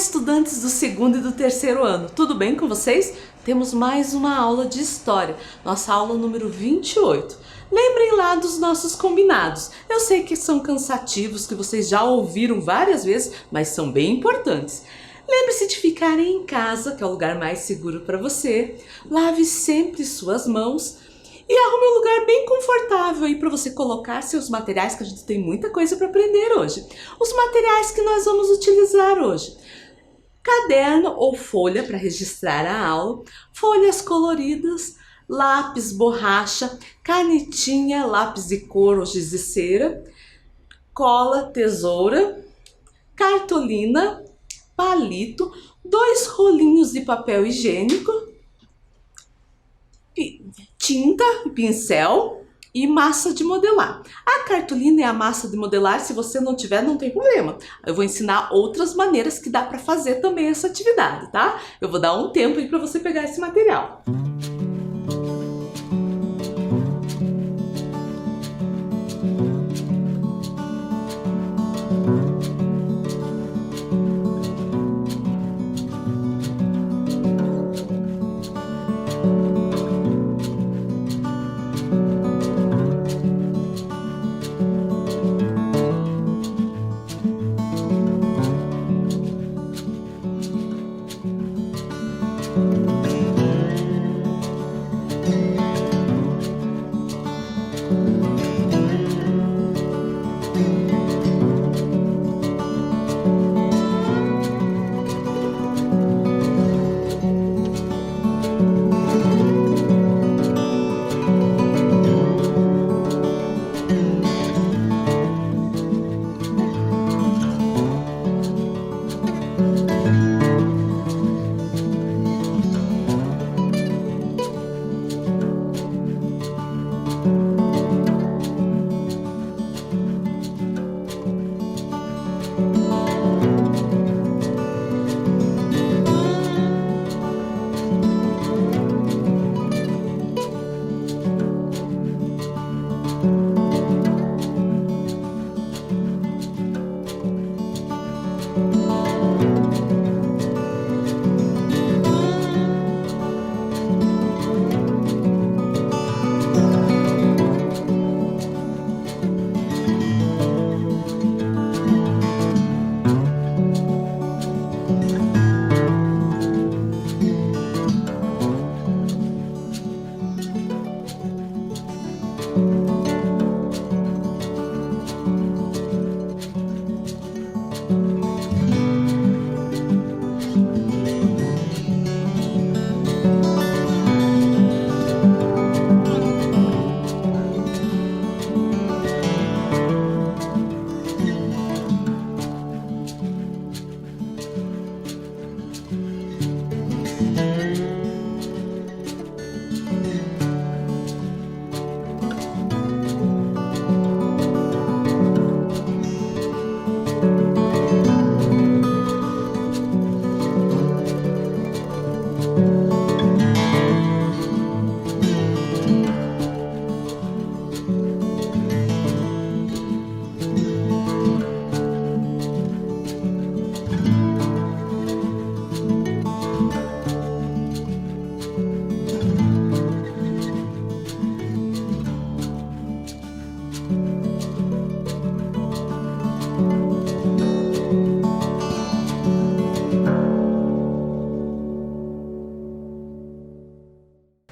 estudantes do segundo e do terceiro ano, tudo bem com vocês? Temos mais uma aula de história, nossa aula número 28. Lembrem lá dos nossos combinados. Eu sei que são cansativos, que vocês já ouviram várias vezes, mas são bem importantes. Lembre-se de ficarem em casa, que é o lugar mais seguro para você. Lave sempre suas mãos e arrume um lugar bem confortável aí para você colocar seus materiais, que a gente tem muita coisa para aprender hoje. Os materiais que nós vamos utilizar hoje: caderno ou folha para registrar a aula, folhas coloridas, lápis, borracha, canetinha, lápis de cor ou giz de cera, cola, tesoura, cartolina, palito, 2 rolinhos de papel higiênico, tinta, pincel e massa de modelar. A cartolina e a massa de modelar, se você não tiver, não tem problema. Eu vou ensinar outras maneiras que dá para fazer também essa atividade, tá? Eu vou dar um tempo aí para você pegar esse material.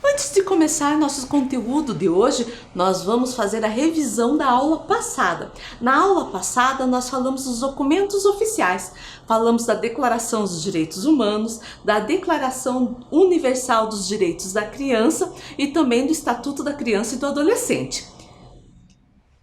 Antes de começar nosso conteúdo de hoje, nós vamos fazer a revisão da aula passada. Na aula passada, nós falamos dos documentos oficiais. Falamos da Declaração dos Direitos Humanos, da Declaração Universal dos Direitos da Criança e também do Estatuto da Criança e do Adolescente.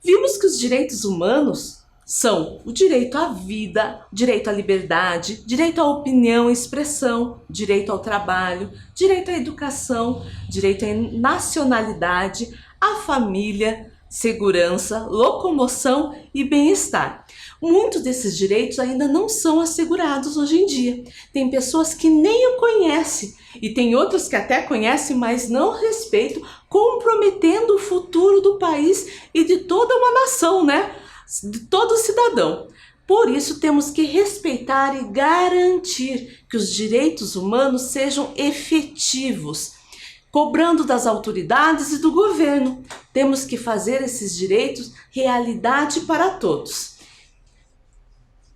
Vimos que os direitos humanos são o direito à vida, direito à liberdade, direito à opinião e expressão, direito ao trabalho, direito à educação, direito à nacionalidade, à família, segurança, locomoção e bem-estar. Muitos desses direitos ainda não são assegurados hoje em dia. Tem pessoas que nem o conhecem e tem outras que até conhecem, mas não respeitam, comprometendo o futuro do país e de toda uma nação, né? De todo cidadão. Por isso, temos que respeitar e garantir que os direitos humanos sejam efetivos, cobrando das autoridades e do governo. Temos que fazer esses direitos realidade para todos.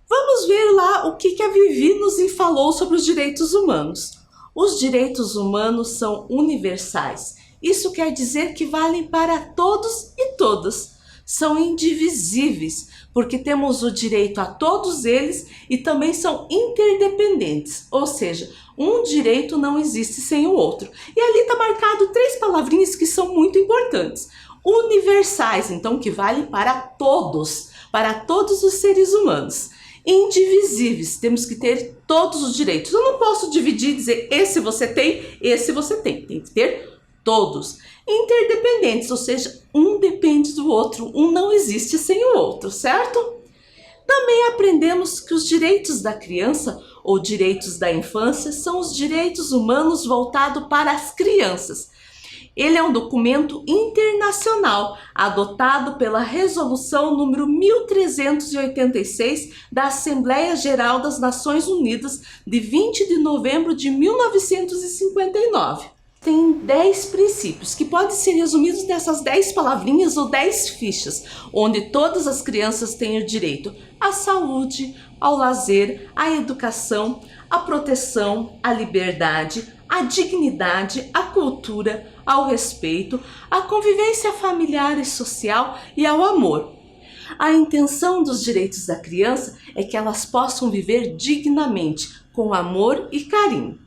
Vamos ver lá o que a Vivi nos falou sobre os direitos humanos. Os direitos humanos são universais. Isso quer dizer que valem para todos e todas. São indivisíveis, porque temos o direito a todos eles e também são interdependentes, ou seja, um direito não existe sem o outro. E ali está marcado 3 palavrinhas que são muito importantes. Universais, então que valem para todos os seres humanos. Indivisíveis, temos que ter todos os direitos. Eu não posso dividir e dizer esse você tem, esse você tem. Tem que ter todos. Interdependentes, ou seja, um depende do outro, um não existe sem o outro, certo? Também aprendemos que os direitos da criança ou direitos da infância são os direitos humanos voltados para as crianças. Ele é um documento internacional adotado pela Resolução número 1386 da Assembleia Geral das Nações Unidas de 20 de novembro de 1959. Tem 10 princípios que podem ser resumidos nessas 10 palavrinhas ou 10 fichas, onde todas as crianças têm o direito à saúde, ao lazer, à educação, à proteção, à liberdade, à dignidade, à cultura, ao respeito, à convivência familiar e social e ao amor. A intenção dos direitos da criança é que elas possam viver dignamente, com amor e carinho.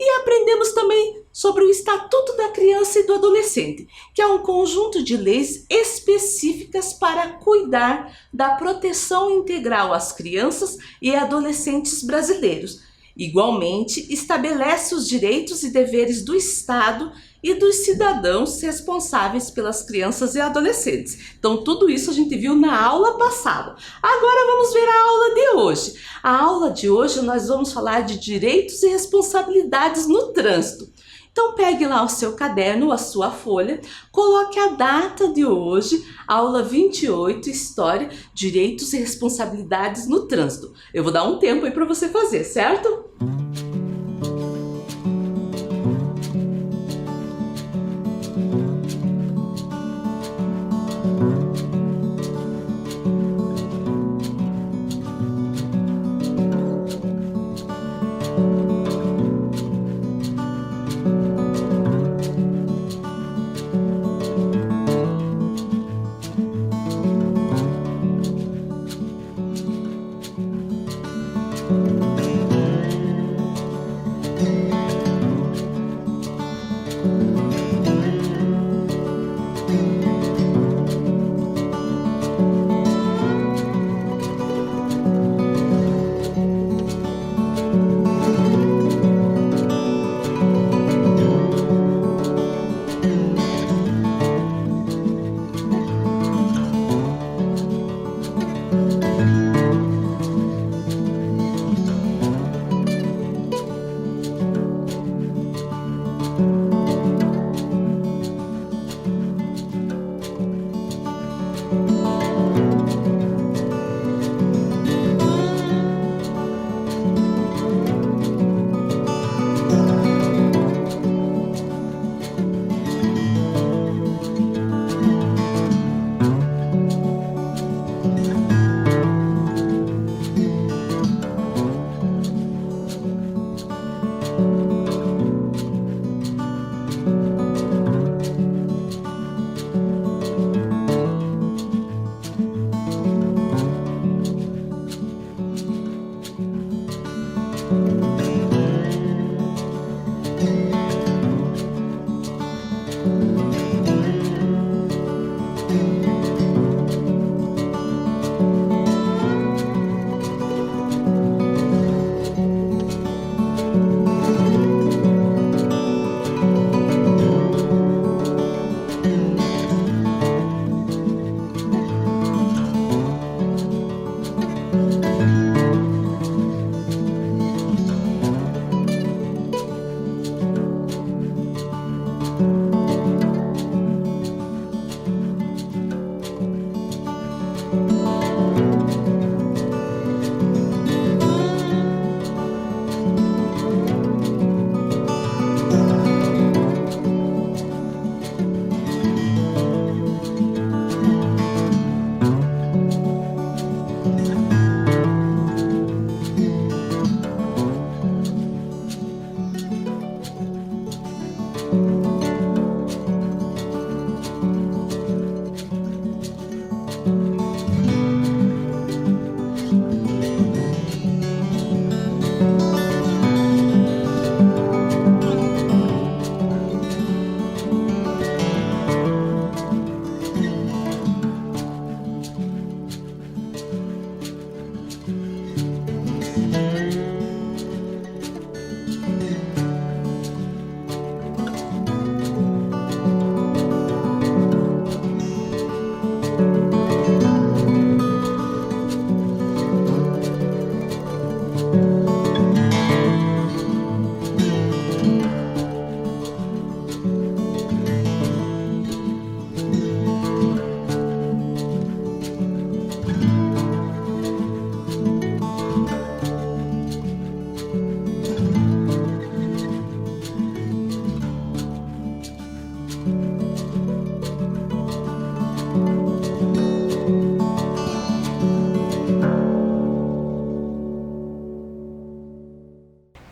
E aprendemos também sobre o Estatuto da Criança e do Adolescente, que é um conjunto de leis específicas para cuidar da proteção integral às crianças e adolescentes brasileiros. Igualmente, estabelece os direitos e deveres do Estado e dos cidadãos responsáveis pelas crianças e adolescentes. Então, tudo isso a gente viu na aula passada. Agora vamos ver a aula de hoje. A aula de hoje nós vamos falar de direitos e responsabilidades no trânsito. Então pegue lá o seu caderno, a sua folha, coloque a data de hoje, aula 28, História, Direitos e Responsabilidades no Trânsito. Eu vou dar um tempo aí para você fazer, certo?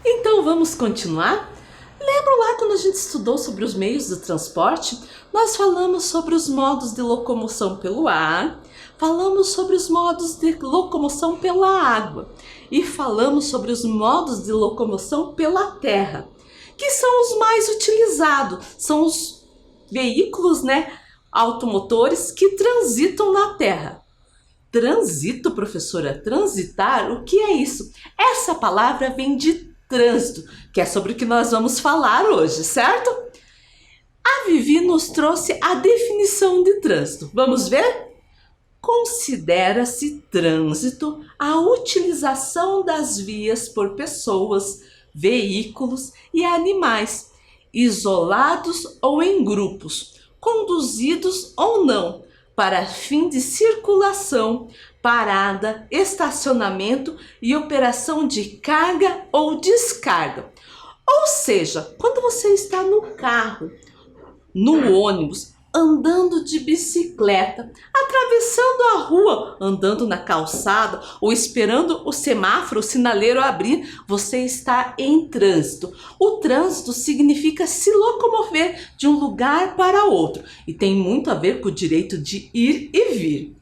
Então vamos continuar? Lembra lá quando a gente estudou sobre os meios de transporte? Nós falamos sobre os modos de locomoção pelo ar, falamos sobre os modos de locomoção pela água e falamos sobre os modos de locomoção pela terra, que são os mais utilizados, são os veículos, automotores que transitam na terra. Trânsito, professora? Transitar? O que é isso? Essa palavra vem de trânsito, que é sobre o que nós vamos falar hoje, certo? A Vivi nos trouxe a definição de trânsito. Vamos ver? Considera-se trânsito a utilização das vias por pessoas, veículos e animais, isolados ou em grupos, conduzidos ou não, para fim de circulação, parada, estacionamento e operação de carga ou descarga. Ou seja, quando você está no carro, no ônibus, andando de bicicleta, atravessando a rua, andando na calçada ou esperando o semáforo, o sinaleiro abrir, você está em trânsito. O trânsito significa se locomover de um lugar para outro e tem muito a ver com o direito de ir e vir.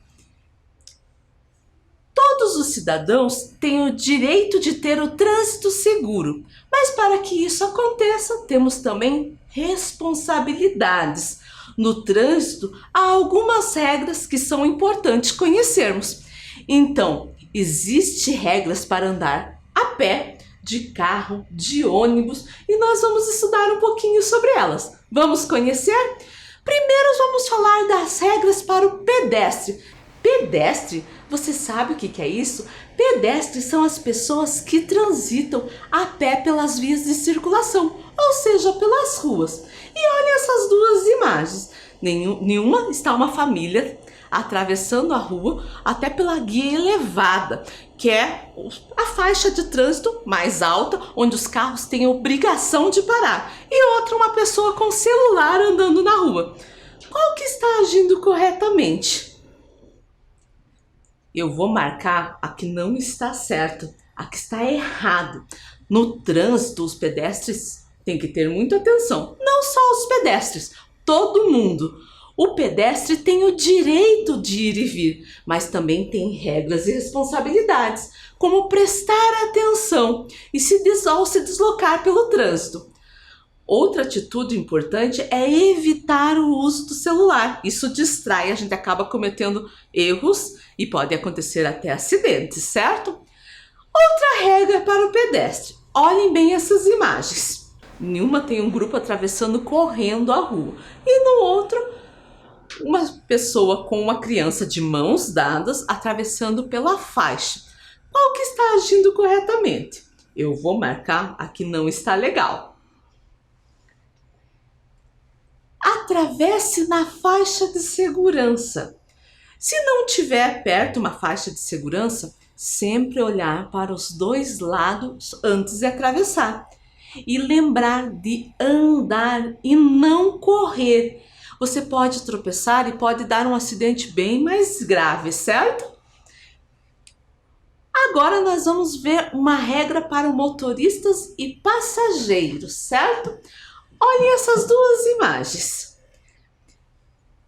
Todos os cidadãos têm o direito de ter o trânsito seguro, mas para que isso aconteça, temos também responsabilidades. No trânsito, há algumas regras que são importantes conhecermos. Então, existem regras para andar a pé, de carro, de ônibus, e nós vamos estudar um pouquinho sobre elas. Vamos conhecer? Primeiro vamos falar das regras para o pedestre. Pedestre, você sabe o que é isso? Pedestres são as pessoas que transitam a pé pelas vias de circulação, ou seja, pelas ruas. E olha essas duas imagens. Nenhuma está uma família atravessando a rua até pela guia elevada, que é a faixa de trânsito mais alta, onde os carros têm obrigação de parar. E outra, uma pessoa com celular andando na rua. Qual que está agindo corretamente? Eu vou marcar a que não está certo, a que está errado. No trânsito, os pedestres têm que ter muita atenção. Não só os pedestres, todo mundo. O pedestre tem o direito de ir e vir, mas também tem regras e responsabilidades, como prestar atenção e se deslocar pelo trânsito. Outra atitude importante é evitar o uso do celular. Isso distrai, a gente acaba cometendo erros e pode acontecer até acidentes, certo? Outra regra para o pedestre. Olhem bem essas imagens. Nenhuma tem um grupo atravessando correndo a rua. E no outro, uma pessoa com uma criança de mãos dadas atravessando pela faixa. Qual que está agindo corretamente? Eu vou marcar a que não está legal. Atravesse na faixa de segurança. Se não tiver perto uma faixa de segurança, sempre olhar para os dois lados antes de atravessar. E lembrar de andar e não correr. Você pode tropeçar e pode dar um acidente bem mais grave, certo? Agora nós vamos ver uma regra para motoristas e passageiros, certo? Olhem essas duas imagens.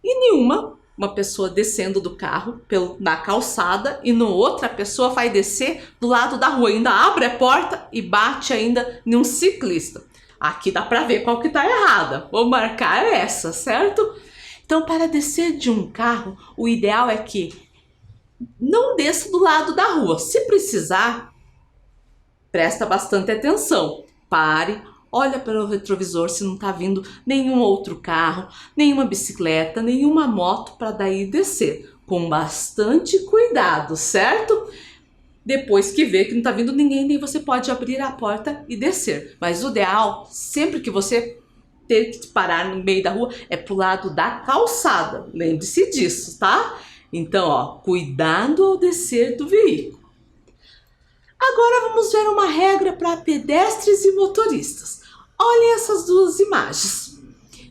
E nenhuma pessoa descendo do carro na calçada e no outra pessoa vai descer do lado da rua, ainda abre a porta e bate ainda em um ciclista. Aqui dá para ver qual que tá errada. Vou marcar essa, certo? Então, para descer de um carro, o ideal é que não desça do lado da rua. Se precisar, presta bastante atenção. Pare. Olha pelo retrovisor se não está vindo nenhum outro carro, nenhuma bicicleta, nenhuma moto para daí descer. Com bastante cuidado, certo? Depois que vê que não está vindo ninguém, nem você pode abrir a porta e descer. Mas o ideal, sempre que você ter que parar no meio da rua, é pro lado da calçada. Lembre-se disso, tá? Então, cuidado ao descer do veículo. Agora vamos ver uma regra para pedestres e motoristas. Olhem essas duas imagens.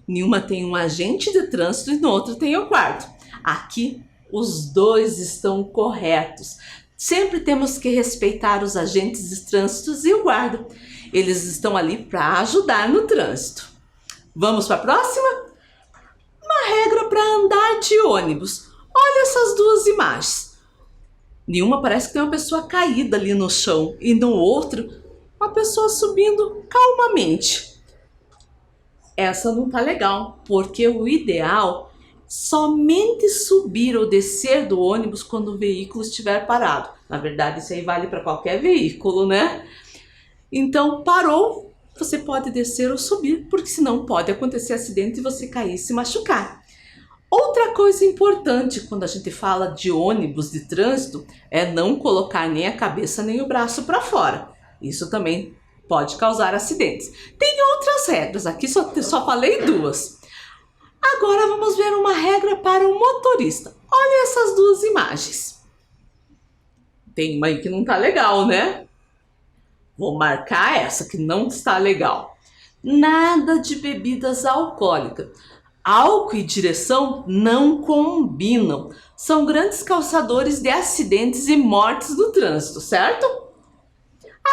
Nenhuma tem um agente de trânsito e no outro tem o guarda. Aqui os dois estão corretos. Sempre temos que respeitar os agentes de trânsito e o guarda. Eles estão ali para ajudar no trânsito. Vamos para a próxima? Uma regra para andar de ônibus. Olha essas duas imagens. Nenhuma parece que tem uma pessoa caída ali no chão e no outro uma pessoa subindo calmamente. Essa não tá legal, porque o ideal é somente subir ou descer do ônibus quando o veículo estiver parado. Na verdade, isso aí vale para qualquer veículo, né? Então, parou, você pode descer ou subir, porque senão pode acontecer acidente e você cair e se machucar. Outra coisa importante quando a gente fala de ônibus de trânsito é não colocar nem a cabeça nem o braço para fora. Isso também pode causar acidentes. Tem outras regras, aqui só falei duas. Agora vamos ver uma regra para o motorista. Olha essas duas imagens. Tem uma aí que não tá legal, né? Vou marcar essa que não está legal. Nada de bebidas alcoólicas. Álcool e direção não combinam. São grandes causadores de acidentes e mortes do trânsito, certo?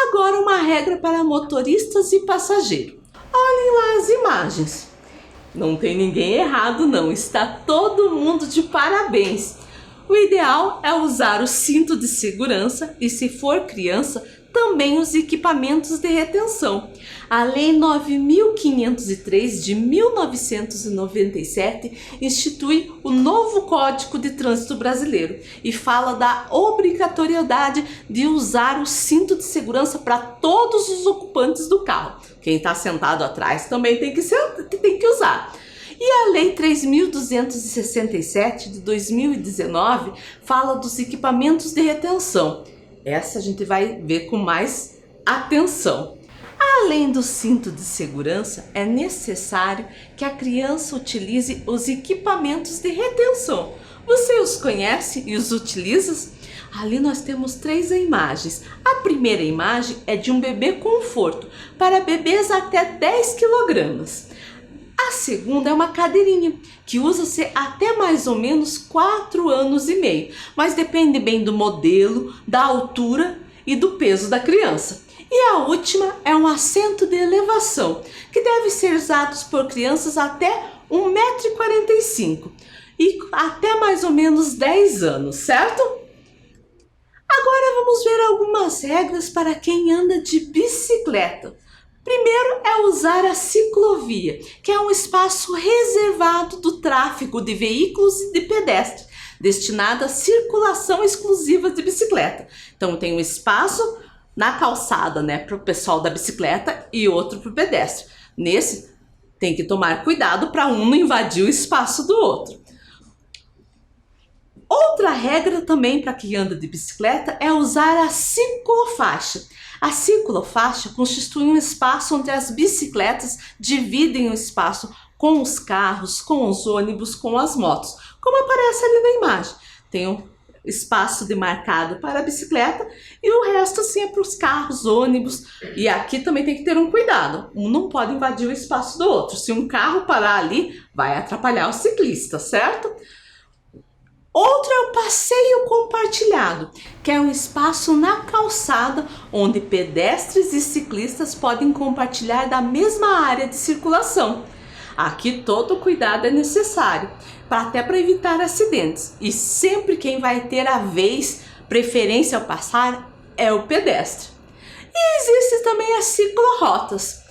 Agora uma regra para motoristas e passageiros. Olhem lá as imagens. Não tem ninguém errado não, está todo mundo de parabéns. O ideal é usar o cinto de segurança e, se for criança, também os equipamentos de retenção. A Lei 9.503 de 1997 institui o novo Código de Trânsito Brasileiro e fala da obrigatoriedade de usar o cinto de segurança para todos os ocupantes do carro. Quem está sentado atrás também tem que usar. E a Lei 3.267 de 2019 fala dos equipamentos de retenção. Essa a gente vai ver com mais atenção. Além do cinto de segurança, é necessário que a criança utilize os equipamentos de retenção. Você os conhece e os utiliza? Ali nós temos 3 imagens. A primeira imagem é de um bebê conforto para bebês até 10 kg. A segunda é uma cadeirinha, que usa-se até mais ou menos 4 anos e meio, mas depende bem do modelo, da altura e do peso da criança. E a última é um assento de elevação, que deve ser usado por crianças até 1,45 m e até mais ou menos 10 anos, certo? Agora vamos ver algumas regras para quem anda de bicicleta. Primeiro é usar a ciclovia, que é um espaço reservado do tráfego de veículos e de pedestres, destinado à circulação exclusiva de bicicleta. Então tem um espaço na calçada, né, para o pessoal da bicicleta e outro para o pedestre. Nesse tem que tomar cuidado para um não invadir o espaço do outro. Outra regra também para quem anda de bicicleta é usar a ciclofaixa. A ciclofaixa constitui um espaço onde as bicicletas dividem o espaço com os carros, com os ônibus, com as motos, como aparece ali na imagem. Tem um espaço demarcado para a bicicleta e o resto assim é para os carros, ônibus. E aqui também tem que ter um cuidado. Um não pode invadir o espaço do outro. Se um carro parar ali, vai atrapalhar o ciclista, certo? Outro é o passeio compartilhado, que é um espaço na calçada onde pedestres e ciclistas podem compartilhar da mesma área de circulação. Aqui todo cuidado é necessário, até para evitar acidentes. E sempre quem vai ter a vez, preferência ao passar, é o pedestre. E existe também as ciclorotas.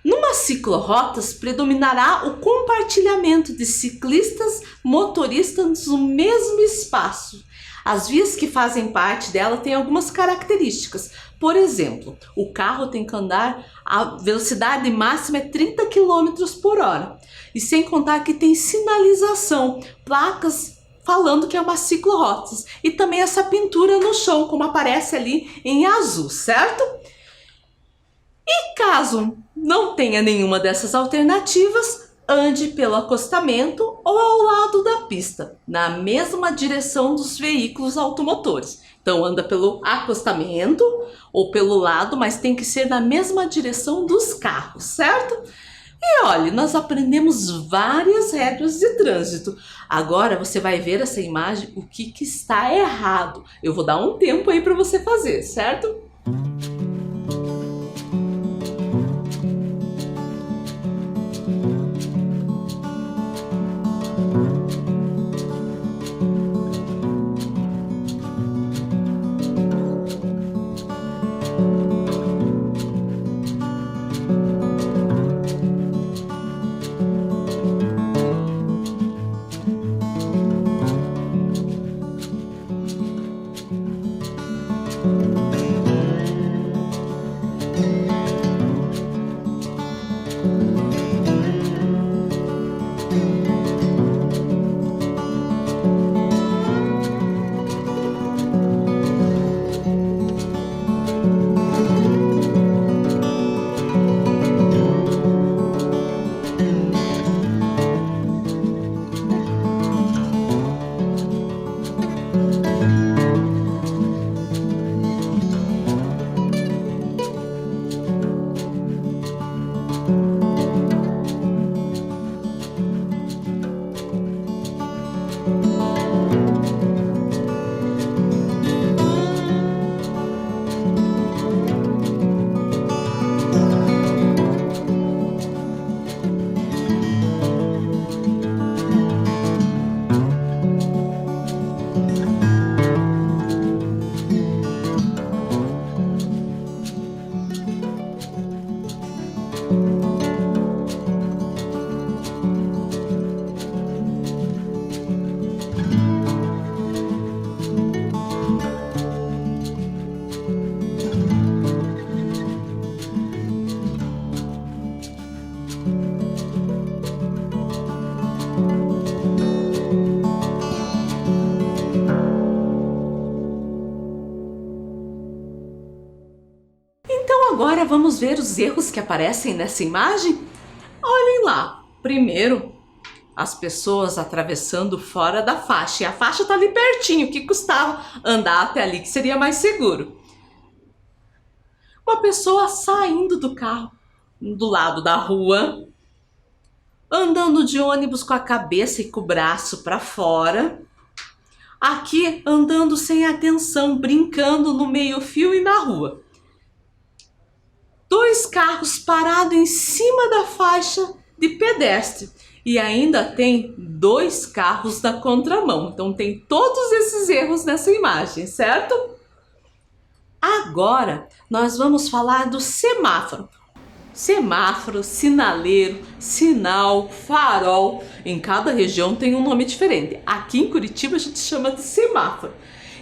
Numa ciclorotas predominará o compartilhamento de ciclistas, motoristas no mesmo espaço. As vias que fazem parte dela têm algumas características. Por exemplo, o carro tem que andar, a velocidade máxima é 30 km por hora. E sem contar que tem sinalização, placas falando que é uma ciclorotas. E também essa pintura no chão, como aparece ali em azul, certo? E caso não tenha nenhuma dessas alternativas, ande pelo acostamento ou ao lado da pista, na mesma direção dos veículos automotores. Então anda pelo acostamento ou pelo lado, mas tem que ser na mesma direção dos carros, certo? E olha, nós aprendemos várias regras de trânsito. Agora você vai ver essa imagem, o que está errado. Eu vou dar um tempo aí para você fazer, certo? Agora vamos ver os erros que aparecem nessa imagem? Olhem lá. Primeiro, as pessoas atravessando fora da faixa. E a faixa está ali pertinho. O que custava andar até ali, que seria mais seguro? Uma pessoa saindo do carro, do lado da rua, andando de ônibus com a cabeça e com o braço para fora. Aqui, andando sem atenção, brincando no meio-fio e na rua. Dois carros parados em cima da faixa de pedestre. E ainda tem dois carros na contramão. Então tem todos esses erros nessa imagem, certo? Agora nós vamos falar do semáforo. Semáforo, sinaleiro, sinal, farol. Em cada região tem um nome diferente. Aqui em Curitiba a gente chama de semáforo.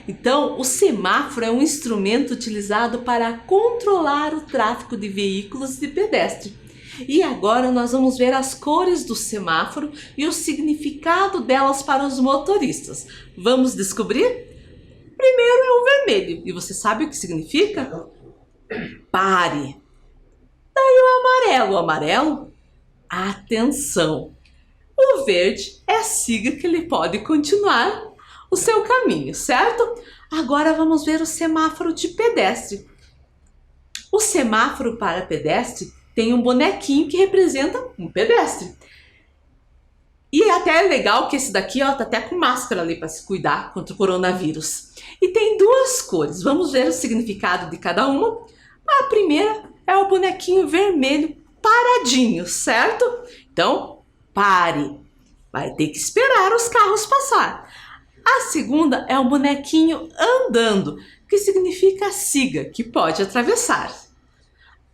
Então, o semáforo é um instrumento utilizado para controlar o tráfego de veículos e de pedestre. E agora nós vamos ver as cores do semáforo e o significado delas para os motoristas. Vamos descobrir? Primeiro é o vermelho. E você sabe o que significa? Pare. Daí o amarelo. O amarelo? Atenção. O verde é siga que ele pode continuar o seu caminho, certo? Agora vamos ver o semáforo de pedestre. O semáforo para pedestre tem um bonequinho que representa um pedestre. E até é legal que esse daqui ó, tá até com máscara ali para se cuidar contra o coronavírus. E tem duas cores. Vamos ver o significado de cada uma. A primeira é o bonequinho vermelho paradinho, certo? Então, pare. Vai ter que esperar os carros passar. A segunda é um bonequinho andando, que significa siga, que pode atravessar.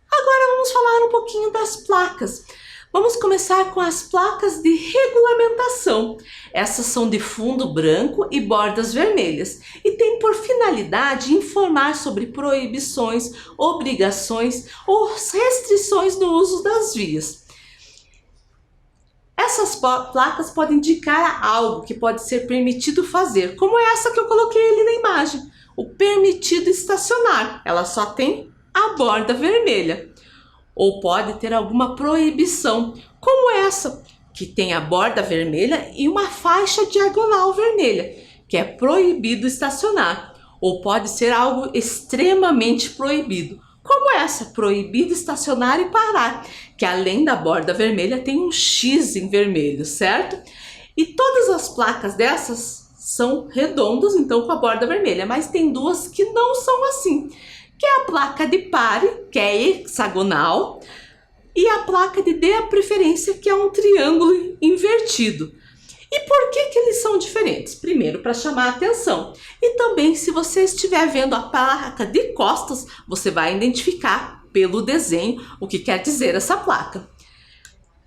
Agora vamos falar um pouquinho das placas. Vamos começar com as placas de regulamentação. Essas são de fundo branco e bordas vermelhas e tem por finalidade informar sobre proibições, obrigações ou restrições no uso das vias. Essas placas podem indicar algo que pode ser permitido fazer, como essa que eu coloquei ali na imagem, o permitido estacionar. Ela só tem a borda vermelha. Ou pode ter alguma proibição, como essa, que tem a borda vermelha e uma faixa diagonal vermelha, que é proibido estacionar. Ou pode ser algo extremamente proibido, como essa, proibido estacionar e parar, que além da borda vermelha tem um X em vermelho, certo? E todas as placas dessas são redondas, então com a borda vermelha, mas tem duas que não são assim, que é a placa de pare, que é hexagonal, e a placa de dê a preferência, que é um triângulo invertido. E por que eles são diferentes? Primeiro, para chamar a atenção. E também, se você estiver vendo a placa de costas, você vai identificar pelo desenho o que quer dizer essa placa.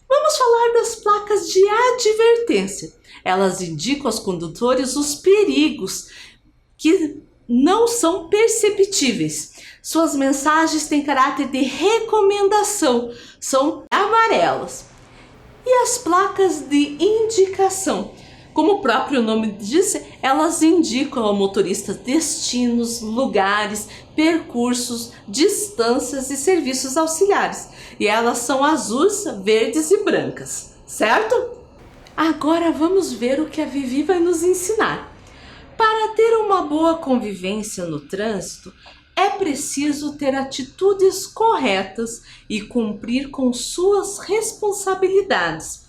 Vamos falar das placas de advertência. Elas indicam aos condutores os perigos que não são perceptíveis. Suas mensagens têm caráter de recomendação, são amarelas. E as placas de indicação, como o próprio nome diz, elas indicam ao motorista destinos, lugares, percursos, distâncias e serviços auxiliares. E elas são azuis, verdes e brancas, certo? Agora vamos ver o que a Vivi vai nos ensinar. Para ter uma boa convivência no trânsito, é preciso ter atitudes corretas e cumprir com suas responsabilidades.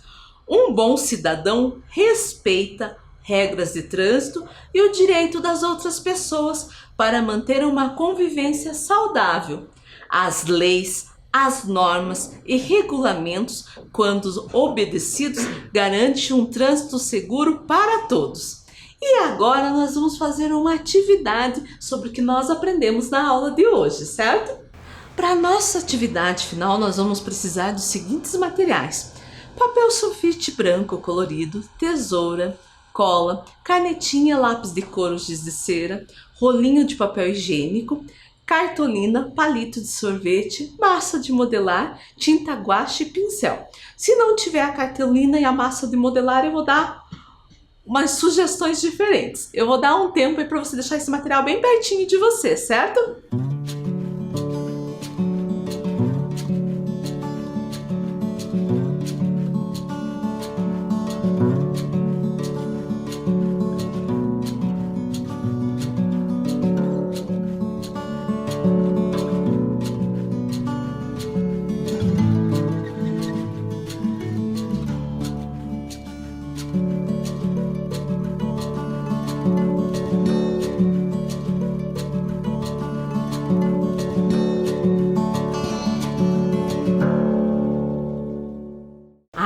Um bom cidadão respeita regras de trânsito e o direito das outras pessoas para manter uma convivência saudável. As leis, as normas e regulamentos, quando obedecidos, garantem um trânsito seguro para todos. E agora nós vamos fazer uma atividade sobre o que nós aprendemos na aula de hoje, certo? Para a nossa atividade final, nós vamos precisar dos seguintes materiais: papel sulfite branco colorido, tesoura, cola, canetinha, lápis de cor ou giz de cera, rolinho de papel higiênico, cartolina, palito de sorvete, massa de modelar, tinta guache e pincel. Se não tiver a cartolina e a massa de modelar, eu vou dar umas sugestões diferentes. Eu vou dar um tempo aí para você deixar esse material bem pertinho de você, certo?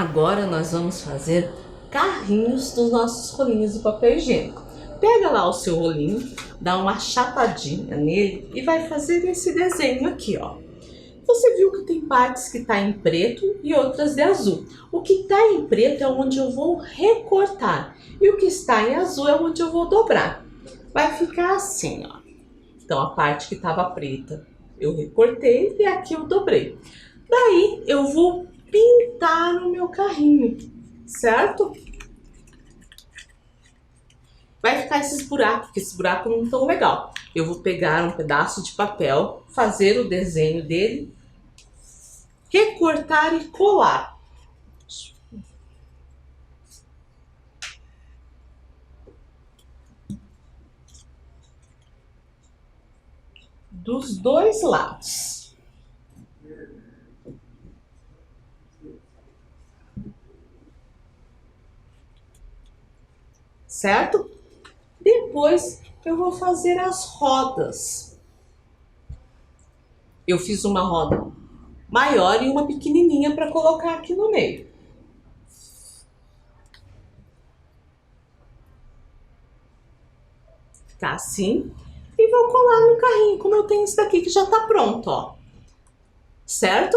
Agora nós vamos fazer carrinhos dos nossos rolinhos de papel higiênico. Pega lá o seu rolinho, dá uma chapadinha nele e vai fazer esse desenho aqui, ó. Você viu que tem partes que tá em preto e outras de azul. O que tá em preto é onde eu vou recortar e o que está em azul é onde eu vou dobrar. Vai ficar assim, ó. Então a parte que estava preta eu recortei e aqui eu dobrei. Daí eu vou pintar o meu carrinho, certo? Vai ficar esses buracos, porque esses buracos não estão legal. Eu vou pegar um pedaço de papel, fazer o desenho dele, recortar e colar. Dos dois lados. Certo? Depois eu vou fazer as rodas. Eu fiz uma roda maior e uma pequenininha para colocar aqui no meio. Ficar assim. E vou colar no carrinho, como eu tenho esse daqui que já tá pronto, ó. Certo?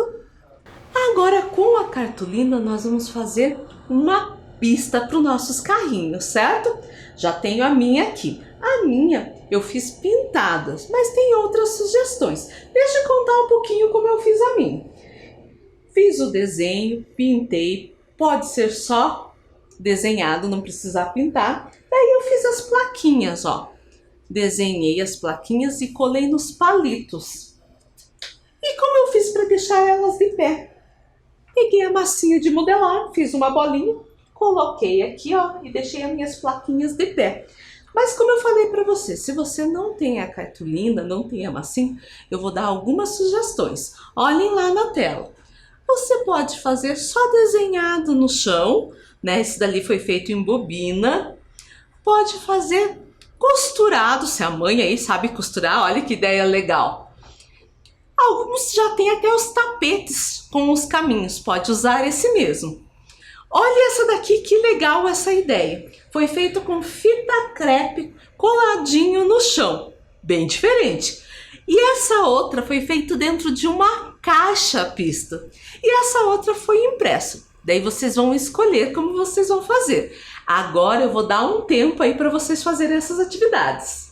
Agora com a cartolina nós vamos fazer uma pista para os nossos carrinhos, certo? Já tenho a minha aqui. A minha eu fiz pintadas, mas tem outras sugestões. Deixa eu contar um pouquinho como eu fiz a minha. Fiz o desenho, pintei, pode ser só desenhado, não precisar pintar. Daí eu fiz as plaquinhas, ó. Desenhei as plaquinhas e colei nos palitos. E como eu fiz para deixar elas de pé? Peguei a massinha de modelar, fiz uma bolinha, coloquei aqui, ó, e deixei as minhas plaquinhas de pé. Mas como eu falei para você, se você não tem a cartolina, não tem a massinha, eu vou dar algumas sugestões. Olhem lá na tela. Você pode fazer só desenhado no chão, né? Esse dali foi feito em bobina. Pode fazer costurado, se a mãe aí sabe costurar, olha que ideia legal. Alguns já tem até os tapetes com os caminhos, pode usar esse mesmo. Olha essa daqui, que legal essa ideia. Foi feito com fita crepe coladinho no chão, bem diferente. E essa outra foi feita dentro de uma caixa pista. E essa outra foi impressa. Daí vocês vão escolher como vocês vão fazer. Agora eu vou dar um tempo aí para vocês fazerem essas atividades.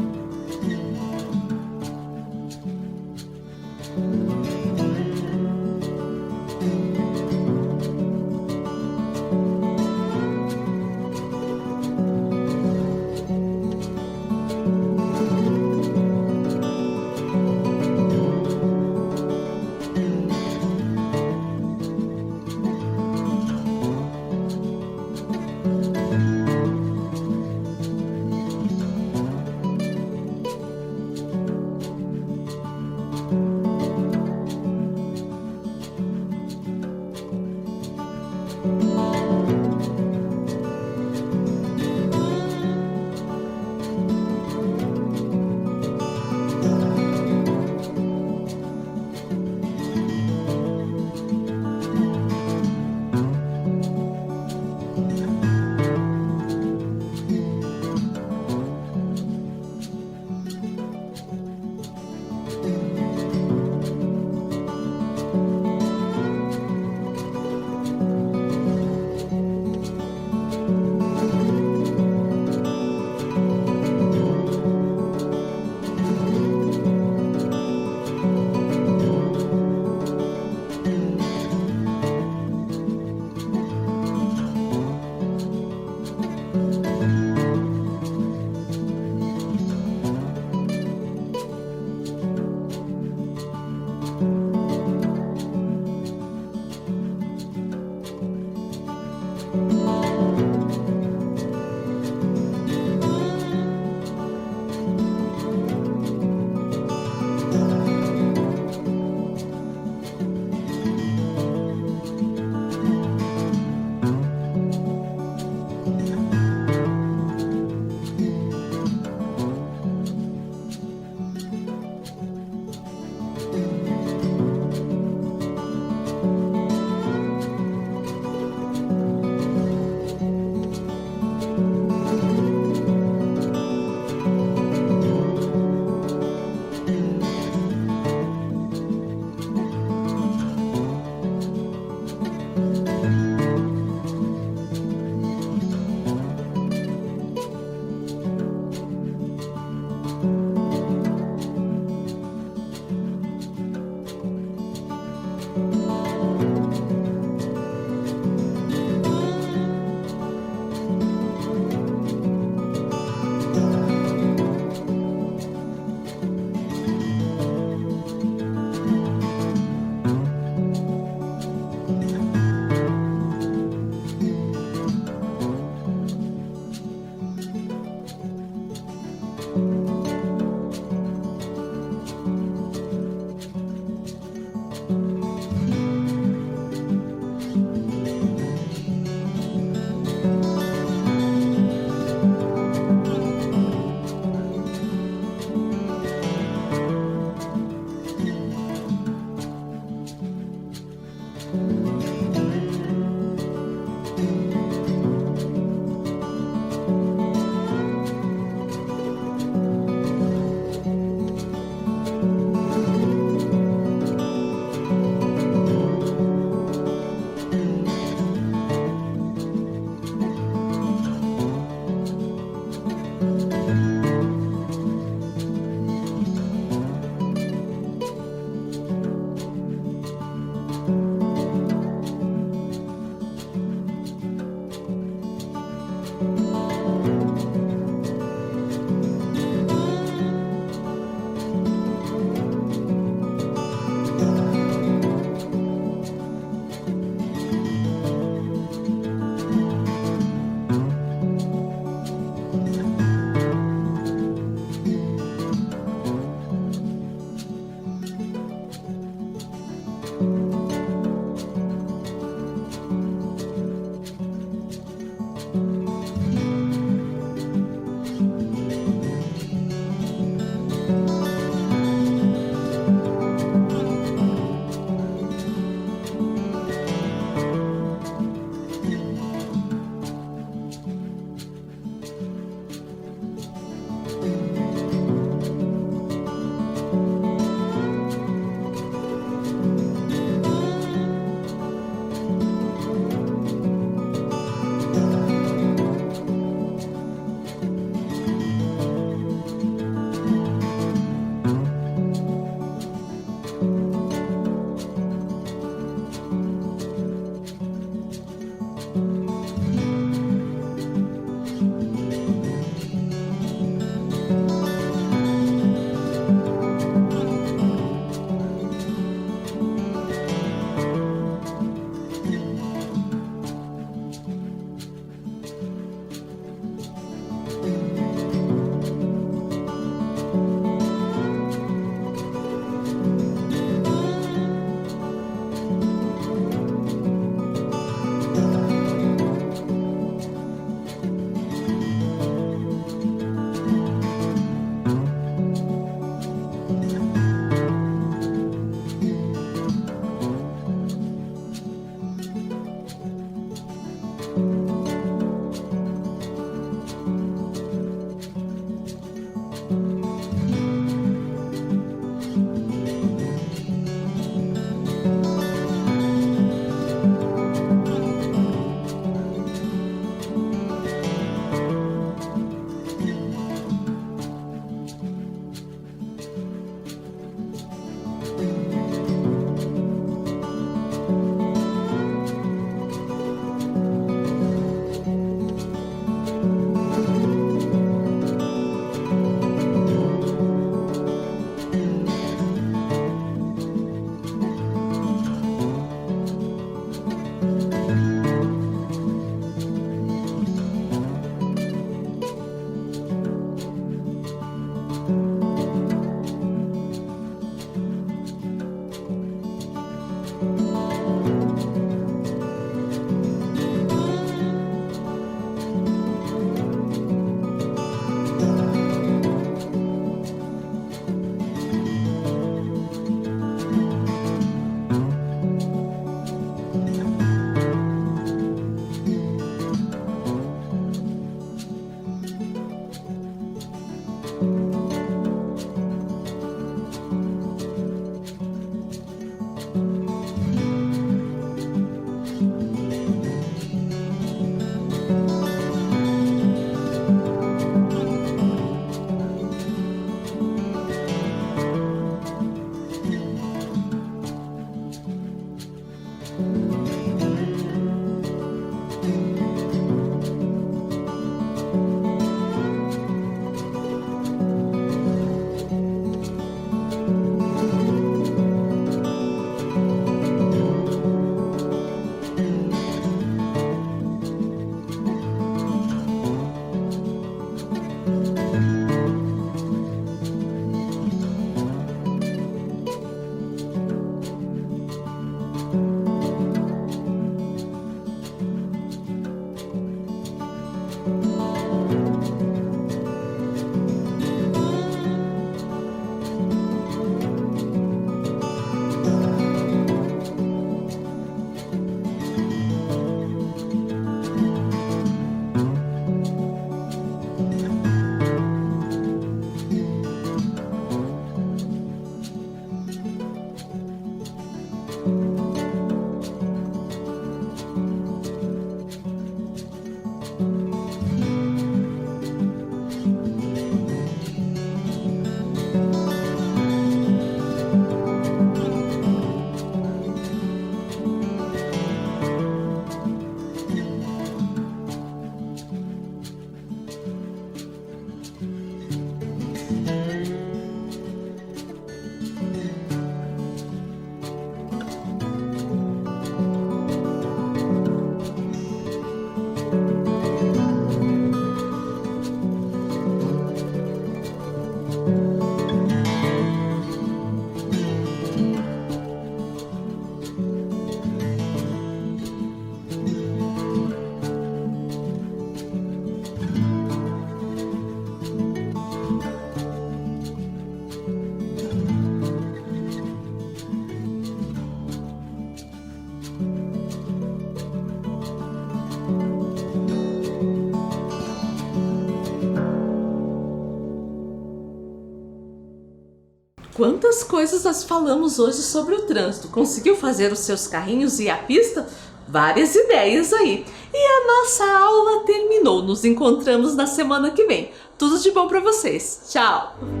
Quantas coisas nós falamos hoje sobre o trânsito. Conseguiu fazer os seus carrinhos ir à pista? Várias ideias aí. E a nossa aula terminou. Nos encontramos na semana que vem. Tudo de bom para vocês. Tchau!